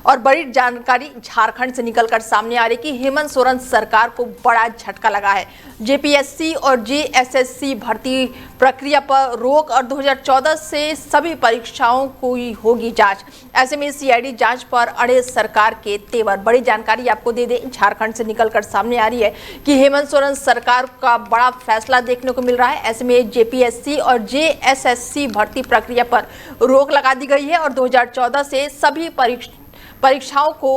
और बड़ी जानकारी झारखंड से निकलकर सामने आ रही कि हेमंत सोरेन सरकार को बड़ा झटका लगा है। जेपीएससी और जेएसएससी भर्ती प्रक्रिया पर रोक और 2014 से सभी परीक्षाओं को ही होगी जांच। ऐसे में सीआईडी जांच पर अड़े सरकार के तेवर। बड़ी जानकारी आपको दे दें, झारखंड से निकलकर सामने आ रही है कि हेमंत सोरेन सरकार का बड़ा फैसला देखने को मिल रहा है। ऐसे में जेपीएससी और जेएसएससी भर्ती प्रक्रिया पर रोक लगा दी गई है और 2014 से सभी परीक्षाओं को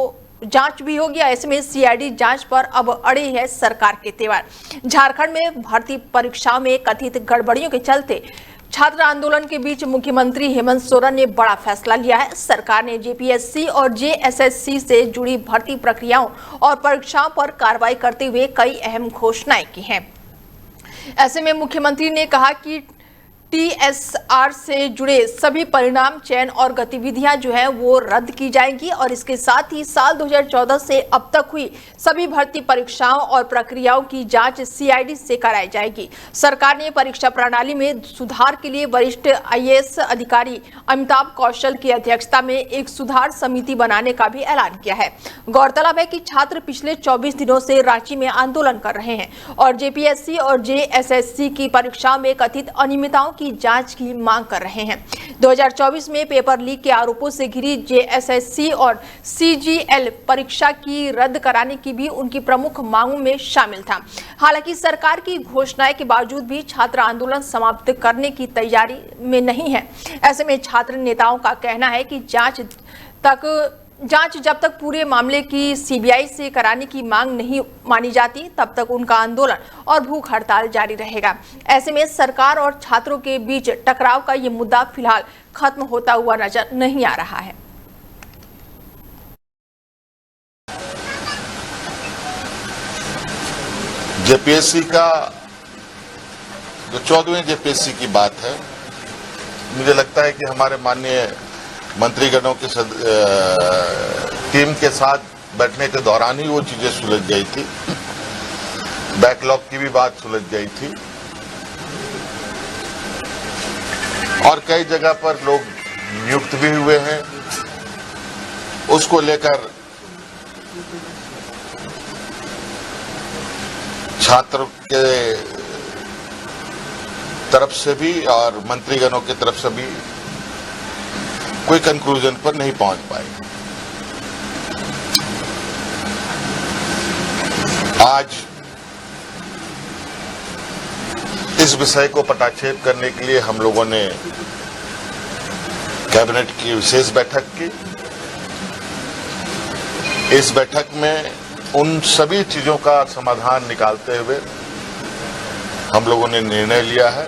जांच भी होगी। ऐसे में सीआईडी जांच पर अब अड़े है सरकार के तेवर। झारखंड में भर्ती परीक्षाओं में कथित गड़बड़ियों के चलते छात्र आंदोलन के बीच मुख्यमंत्री हेमंत सोरेन ने बड़ा फैसला लिया है। सरकार ने जेपीएससी और जेएसएससी से जुड़ी भर्ती प्रक्रियाओं और परीक्षाओं पर कार्रवाई करते हुए कई अहम घोषणाएं की हैं। ऐसे में मुख्यमंत्री ने कहा कि टीएसआर से जुड़े सभी परिणाम, चयन और गतिविधियां जो है वो रद्द की जाएंगी और इसके साथ ही साल 2014 से अब तक हुई सभी भर्ती परीक्षाओं और प्रक्रियाओं की जांच सीआईडी से कराई जाएगी। सरकार ने परीक्षा प्रणाली में सुधार के लिए वरिष्ठ आईएएस अधिकारी अमिताभ कौशल की अध्यक्षता में एक सुधार समिति बनाने का भी ऐलान किया है। गौरतलब है कि छात्र पिछले 24 दिनों से रांची में आंदोलन कर रहे हैं और जेपीएससी और जेएसएससी की परीक्षाओं में कथित अनियमितताओं की जांच की मांग कर रहे हैं। 2024 में पेपर लीक के आरोपों से घिरी जेएसएससी और सीजीएल परीक्षा की रद्द कराने की भी उनकी प्रमुख मांगों में शामिल था। हालांकि सरकार की घोषणाएं के बावजूद भी छात्र आंदोलन समाप्त करने की तैयारी में नहीं है। ऐसे में छात्र नेताओं का कहना है कि जांच जब तक पूरे मामले की सीबीआई से कराने की मांग नहीं मानी जाती तब तक उनका आंदोलन और भूख हड़ताल जारी रहेगा। ऐसे में सरकार और छात्रों के बीच टकराव का ये मुद्दा फिलहाल खत्म होता हुआ नजर नहीं आ रहा है। जेपीएससी का जो 14वें जेपीएससी की बात है, मुझे लगता है कि हमारे माननीय मंत्रीगणों की टीम के साथ बैठने के दौरान ही वो चीजें सुलझ गई थी। बैकलॉग की भी बात सुलझ गई थी और कई जगह पर लोग नियुक्त भी हुए हैं। उसको लेकर छात्र के तरफ से भी और मंत्रीगणों की तरफ से भी कोई कंक्लूजन पर नहीं पहुंच पाए। आज इस विषय को पटाक्षेप करने के लिए हम लोगों ने कैबिनेट की विशेष बैठक की। इस बैठक में उन सभी चीजों का समाधान निकालते हुए हम लोगों ने निर्णय लिया है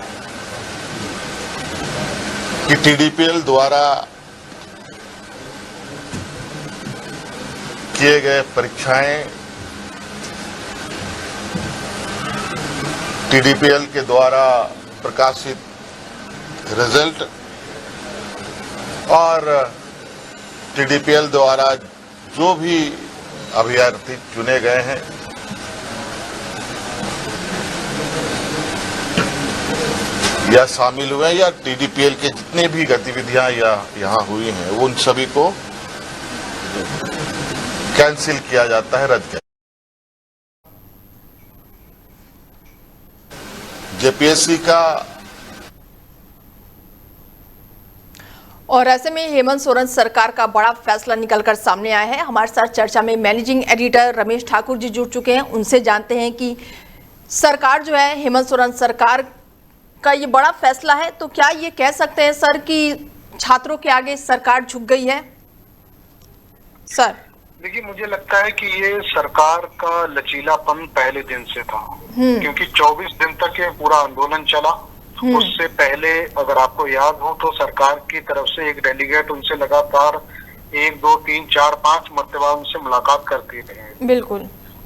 कि टीडीपीएल द्वारा किए गए परीक्षाएं, टीडीपीएल के द्वारा प्रकाशित रिजल्ट और टीडीपीएल द्वारा जो भी अभ्यर्थी चुने गए हैं या शामिल हुए हैं या टीडीपीएल के जितने भी गतिविधियां यहाँ हुई हैं वो उन सभी को कैंसिल किया जाता है, रद्द किया। जेपीएससी का और ऐसे में हेमंत सोरेन सरकार का बड़ा फैसला निकलकर सामने आया है। हमारे साथ चर्चा में मैनेजिंग एडिटर रमेश ठाकुर जी जुड़ चुके हैं। उनसे जानते हैं कि सरकार जो है, हेमंत सोरेन सरकार का ये बड़ा फैसला है, तो क्या ये कह सकते हैं सर कि छात्रों के आगे सरकार झुक गई है? सर देखिए, मुझे लगता है कि ये सरकार का लचीलापन पहले दिन से था, क्योंकि 24 दिन तक ये पूरा आंदोलन चला। उससे पहले अगर आपको याद हो तो सरकार की तरफ से एक डेलीगेट उनसे लगातार 1, 2, 3, 4, 5 मरतबा उनसे मुलाकात करते रहे। बिल्कुल।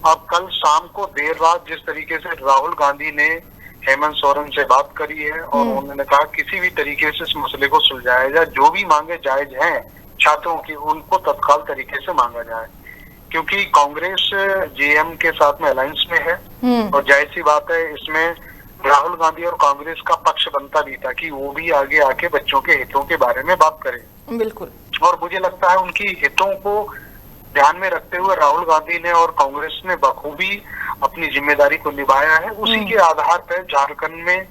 अब कल शाम को देर रात जिस तरीके से राहुल गांधी ने हेमंत सोरेन से बात करी है और उन्होंने कहा किसी भी तरीके से इस मसले को सुलझाया जाए, जो भी मांगे जायज हैं छात्रों की, उनको तत्काल तरीके से मांगा जाए, क्योंकि कांग्रेस जेएम के साथ में अलायंस में है और जाहिर सी बात है इसमें राहुल गांधी और कांग्रेस का पक्ष बनता भी था कि वो भी आगे आके बच्चों के हितों के बारे में बात करें। बिल्कुल। और मुझे लगता है उनकी हितों को ध्यान में रखते हुए राहुल गांधी ने और कांग्रेस ने बखूबी अपनी जिम्मेदारी को निभाया है। उसी के आधार पर झारखंड में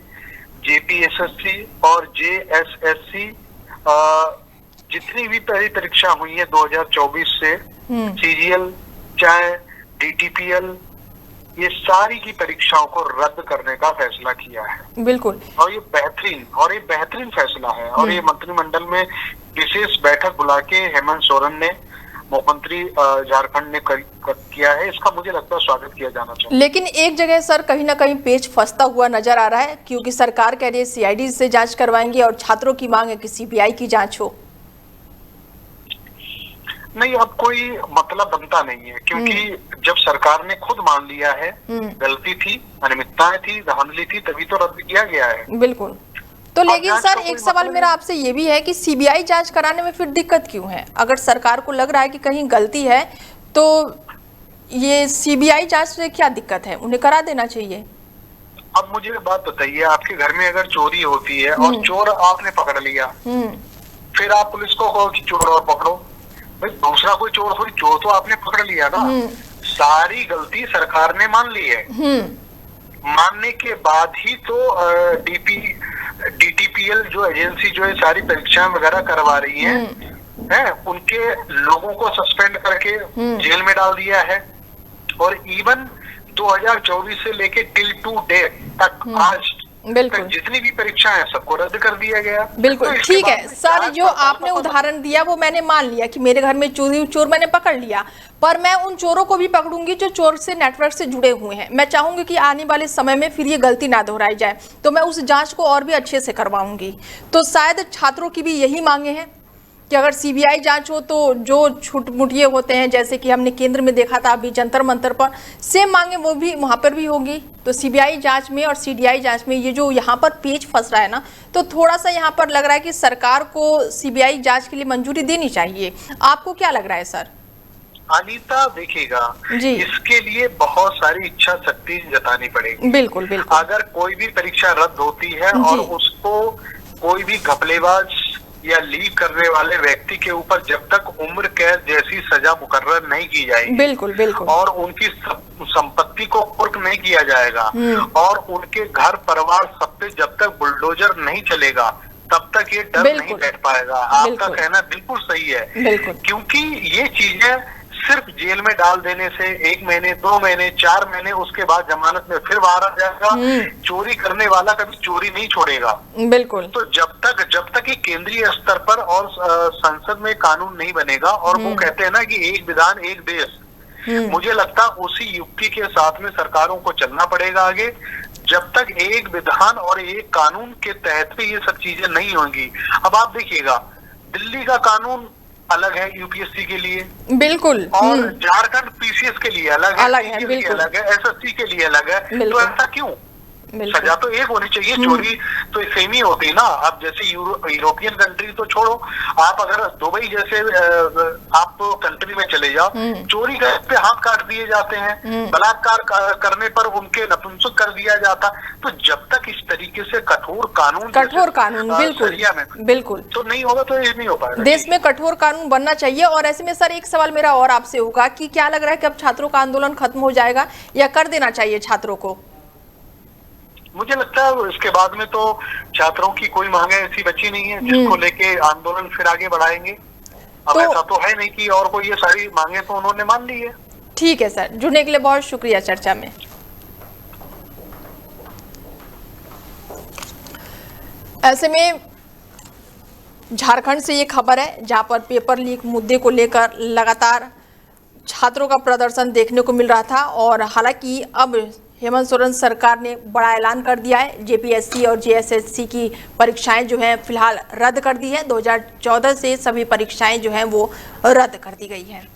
जेपीएसएससी और जेएसएससी जितनी भी पहली परीक्षा हुई है 2024 से, सीजीएल चाहे डीटीपीएल, ये सारी की परीक्षाओं को रद्द करने का फैसला किया है। बिल्कुल। और ये बेहतरीन फैसला है। और ये मंत्रिमंडल में विशेष बैठक बुला के हेमंत सोरेन ने, मुख्यमंत्री झारखंड ने किया है। इसका मुझे लगता है स्वागत किया जाना चाहिए। लेकिन एक जगह सर कहीं ना कहीं पेच फंसता हुआ नजर आ रहा है, क्योंकि सरकार कह रही है सीआईडी से जांच करवाएंगे और छात्रों की मांग है कि सीबीआई की जांच हो। नहीं, अब कोई मतलब बनता नहीं है, क्योंकि जब सरकार ने खुद मान लिया है गलती थी, अनियमितताएं थी, धांधली थी, तभी तो रद्द किया गया है। बिल्कुल। तो लेकिन सर एक सवाल मेरा आपसे ये भी है कि सीबीआई जांच कराने में फिर दिक्कत क्यों है? अगर सरकार को लग रहा है कि कहीं गलती है तो ये सीबीआई जांच से क्या दिक्कत है? उन्हें करा देना चाहिए। अब मुझे बात बताइए, आपके घर में अगर चोरी होती है और चोर आपने पकड़ लिया, फिर आप पुलिस को कहो कि चोर और पकड़ो, भाई दूसरा कोई चोर थोड़ी, चोर तो आपने पकड़ लिया ना। सारी गलती सरकार ने मान ली है। मानने के बाद ही तो डीटीपीएल जो एजेंसी जो है सारी परीक्षाएं वगैरह करवा रही है, उनके लोगों को सस्पेंड करके जेल में डाल दिया है। और इवन 2024 से लेके टिल टू डेट तक आज बिल्कुल जितनी भी परीक्षाएं हैं सबको रद्द कर दिया गया। बिल्कुल। तो ठीक है सर, जो आपने उदाहरण दिया वो मैंने मान लिया कि मेरे घर में चोर मैंने पकड़ लिया, पर मैं उन चोरों को भी पकड़ूंगी जो चोर से नेटवर्क से जुड़े हुए हैं। मैं चाहूंगी कि आने वाले समय में फिर ये गलती ना दोहराई जाए, तो मैं उस जांच को और भी अच्छे से करवाऊंगी। तो शायद छात्रों की भी यही मांगे हैं कि अगर सीबीआई जांच हो तो जो छुटमुटिये होते हैं, जैसे कि हमने केंद्र में देखा था अभी जंतर मंतर पर, सेम मांगे वो भी वहां पर भी होगी। तो सीबीआई जांच में और सीडीआई जांच में ये जो यहाँ पर पेच फंस रहा है ना, तो थोड़ा सा यहाँ पर लग रहा है कि सरकार को सीबीआई जांच के लिए मंजूरी देनी चाहिए। आपको क्या लग रहा है सर? अनीता देखिएगा, इसके लिए बहुत सारी इच्छा शक्ति जतानी पड़ेगी। बिल्कुल बिल्कुल। अगर कोई भी परीक्षा रद्द होती है और उसको कोई भी घपलेबाज या लीक करने वाले व्यक्ति के ऊपर जब तक उम्र कैद जैसी सजा मुकर्रर नहीं की जाएगी, बिल्कुल बिल्कुल, और उनकी संपत्ति को कुर्क नहीं किया जाएगा, और उनके घर परिवार सब पे जब तक बुलडोजर नहीं चलेगा, तब तक ये डर नहीं बैठ पाएगा। आपका कहना बिल्कुल सही है, क्योंकि ये चीजें सिर्फ जेल में डाल देने से 1 महीने 2 महीने 4 महीने उसके बाद जमानत में फिर बाहर आ जाएगा। चोरी करने वाला कभी चोरी नहीं छोड़ेगा। बिल्कुल। तो जब तक ये केंद्रीय स्तर पर और संसद में कानून नहीं बनेगा, और वो कहते हैं ना कि एक विधान एक देश, मुझे लगता उसी युक्ति के साथ में सरकारों को चलना पड़ेगा आगे। जब तक एक विधान और एक कानून के तहत पे ये सब चीजें नहीं होंगी। अब आप देखिएगा, दिल्ली का कानून अलग है यूपीएससी के लिए, बिल्कुल, और झारखंड पीसीएस के लिए अलग है, बिल्कुल अलग है, एसएससी के लिए अलग है। तो ऐसा क्यों? सजा तो एक होनी चाहिए। चोरी तो सेम ही होती ना। अब जैसे यूरोपियन कंट्री तो छोड़ो, आप अगर दुबई जैसे आप तो कंट्री में चले जाओ, चोरी पे हाथ काट दिए जाते हैं, बलात्कार करने पर उनके नपुंसक कर दिया जाता। तो जब तक इस तरीके से कठोर कानून बिल्कुल तो नहीं होगा, तो ये नहीं हो पाएगा। देश में कठोर कानून बनना चाहिए। और ऐसे में सर एक सवाल मेरा और आपसे होगा कि क्या लग रहा है कि अब छात्रों का आंदोलन खत्म हो जाएगा या कर देना चाहिए छात्रों को? मुझे लगता है इसके बाद में तो छात्रों की कोई मांगे ऐसी बची नहीं है जिसको लेके आंदोलन फिर आगे बढ़ाएंगे। अब ऐसा तो है नहीं कि और कोई ये सारी मांगे तो उन्होंने मान ली है। ठीक है सर, जुड़ने के लिए बहुत शुक्रिया चर्चा में। ऐसे में झारखंड से ये खबर है जहां पर पेपर लीक मुद्दे को लेकर लगातार छात्रों का प्रदर्शन देखने को मिल रहा था, और हालांकि अब हेमंत सोरेन सरकार ने बड़ा ऐलान कर दिया है। जेपीएससी और जेएसएससी की परीक्षाएं जो हैं फिलहाल रद्द कर दी है। 2014 से सभी परीक्षाएं जो हैं वो रद्द कर दी गई हैं।